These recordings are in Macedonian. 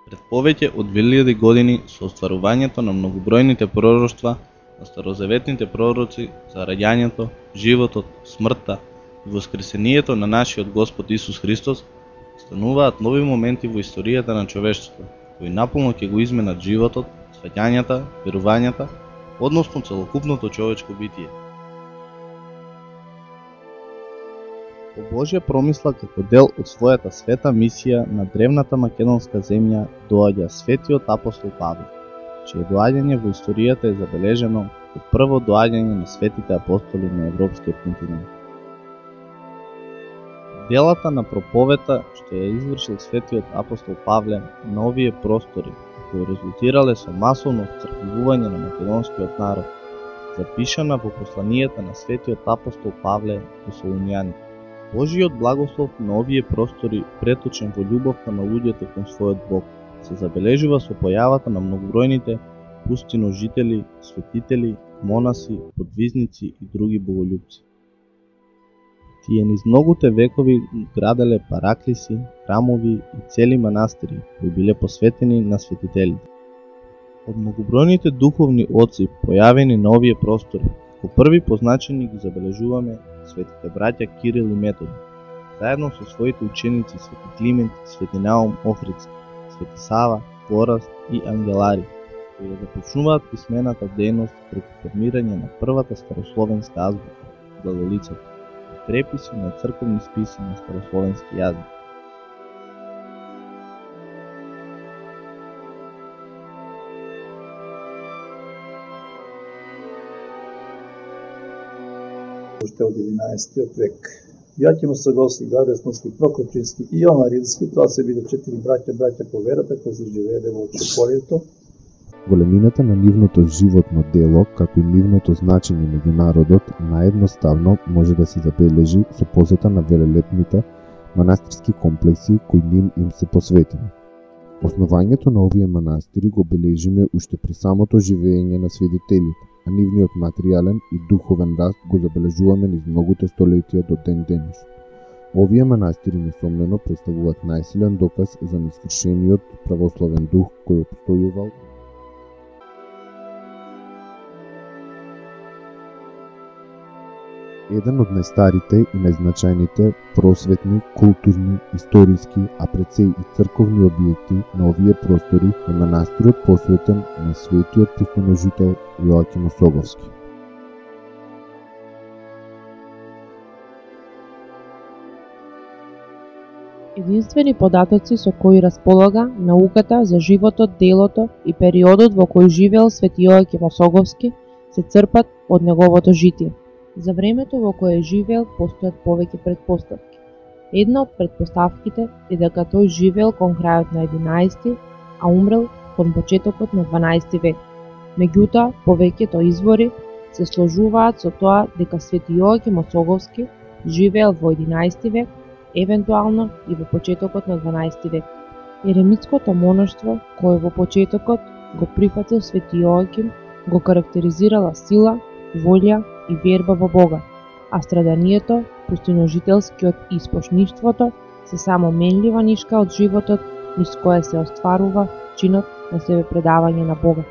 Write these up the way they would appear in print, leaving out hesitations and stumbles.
Пред повеќе од 2000 години со остварувањето на многобројните пророштва на старозаветните пророци за раѓањето, животот, смртта и воскресението на нашиот Господ Исус Христос, стануваат нови моменти во историјата на човештвото, кои наполно ќе го изменат животот, сваќањата, верувањата, односно целокупното човечко битие. По Божја промисла како дел од својата света мисија на древната македонска земја доаѓа светиот апостол Павле, чие доаѓање во историјата е забележено како прво доаѓање на светите апостоли на европскиот континент. Делата на проповета што ја извршил светиот апостол Павле на овие простори, кои резултирале со масовно вцрквување на македонскиот народ, запишана во посланијата на светиот апостол Павле до Солуњаните. Божиот благослов на овие простори, преточен во љубовта на луѓето кон својот Бог, се забележува со појавата на многобројните пустиножители, светители, монаси, подвизници и други боголюбци. Тие низ многуте векови граделе параклиси, храмови и цели манастири, кои биле посветени на светителите. Од многобројните духовни оци појавени на овие простори, како први позначени ги забележуваме светите браќа Кирил и Методи, заедно со своите ученици свети Климент, свети Наум Охридски, свети Сава, Пораст и Ангелари, кои започнуваат писмената дејност преку формирање на првата старословенска азбука, глаголицата, и преписи на црковни списи на старословенски јазик. Уште од 11 век. Јаким Осоговски, Гавресновски, Прокопчински и Јован Рилски, тоа се биле 4 браќа по верата кои се живееле во Чепорието. Големината на нивното животно дело, како и нивното значење меѓу народот, наедноставно може да се забележи со посета на велелепните манастирски комплекси кои ним им се посветени. Основањето на овие манастири го бележиме уште при самото живење на свидетелите, а нивниот материјален и духовен раст го забележуваме низ многуте столетија до ден денеш. Овие манастири несомнено представуваат најсилен доказ за низвршениот православен дух кој опстојувал. Еден од најстарите и најзначајните просветни, културни, историски, а пред се и црковни објекти на овие простори е манастирот посветен на светиот пустоножител Јоаким Осоговски. Единствени податоци со кои располага науката за животот, делото и периодот во кој живеел свети Јоаким Осоговски се црпат од неговото житие. За времето во кое живеел постојат повеќе претпоставки. Една од претпоставките е дека тој живеел кон крајот на 11, а умрел кон почетокот на 12 век. Меѓутоа, повеќето извори се сложуваат со тоа дека свети Јоаким Осоговски живеел во 11 век, евентуално и во почетокот на 12 век. Еремитското монаштво, кое во почетокот го прифатил свети Јоаким, го карактеризирала сила, волја и верба во Бога, а страданието, пустиножителскиот и испошништвото се само менлива нишка од животот низ која се остварува чинот на себе предавање на Бога.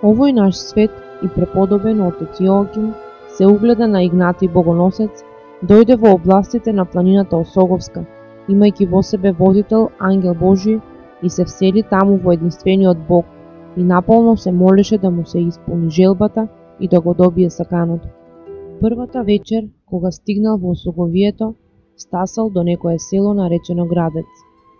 Овој наш свет и преподобен отец Јоаким се угледа на Игнатиј Богоносец, дојде во областите на планината Осоговска, имајќи во себе водител ангел Божи и се всели таму во единствениот Бог, и наполно се молеше да му се исполни желбата и да го добие саканото. Првата вечер, кога стигнал во Осоговието, стасал до некое село наречено Градец.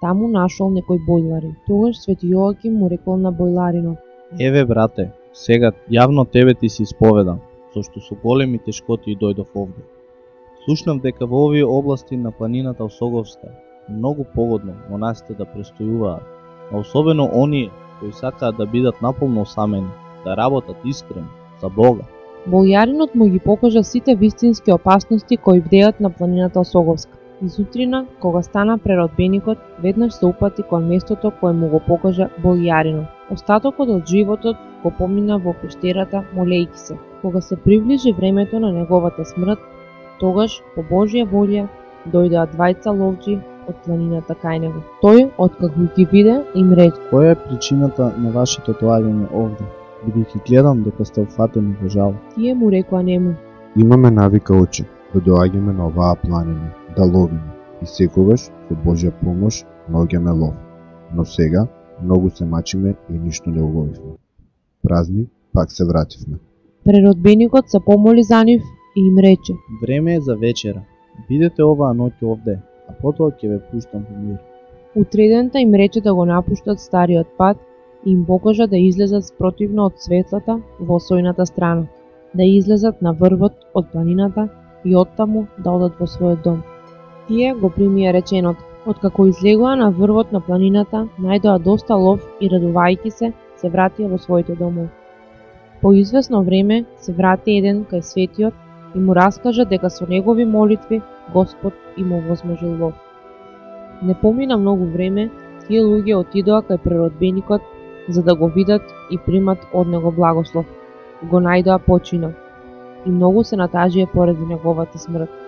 Таму нашол некој бојларин. Тогаш свети Јоаким му рекол на бојларинот: Еве, брате, сега јавно тебе ти се исповедам, зашто со големи тешкоти дојдов овде. Слушнав дека во овие области на планината Осоговска многу погодно монасите да престојуваат, а особено оние кои сакаат да бидат наполно осамени, да работат искрено за Бога. Бојаринот му ги покажа сите вистински опасности кои бдеат на планината Осоговска. И сутрина, кога стана преродбеникот, веднаш се упати кон местото кое му го покажа бојаринот. Остатокот од животот го помина во пештерата молејки се. Кога се приближи времето на неговата смрт, тогаш, по Божја волја, дојдоа двајца ловджи од планината кај него. Тој, откако ги виде, им рече: Која е причината на вашето доаѓање овде? Бидејќи гледам дека сте уфатени во жал. Тие му рекоа нему: Имаме навика оче да доаѓаме на оваа планина, да ловиме и секогаш со Божја помош наоѓаме лов. Но сега многу се мачиме и ништо не уловивме. Празни пак се вративме. Преродбеникот се помоли за нив и им рече: Време е за вечера. Бидете оваа ноќ овде, а потоа ќе ве пуштам во мир. Утредента им рече да го напуштат стариот пат и им покажа да излезат спротивно од светлата во осојната страна, да излезат на врвот од планината и оттаму да одат во својот дом. Тие го примија реченото. Откако излегоа на врвот на планината, најдоа доста лов и радувајќи се вратија во своите домови. По извесно време се врати еден кај светиот и му раскажа дека со негови молитви Господ им овозможил лов. Не помина многу време, тие луѓе отидоа кај преродбеникот за да го видат и примат од него благослов. Го најдоа починал и многу се натажија поради неговата смрт.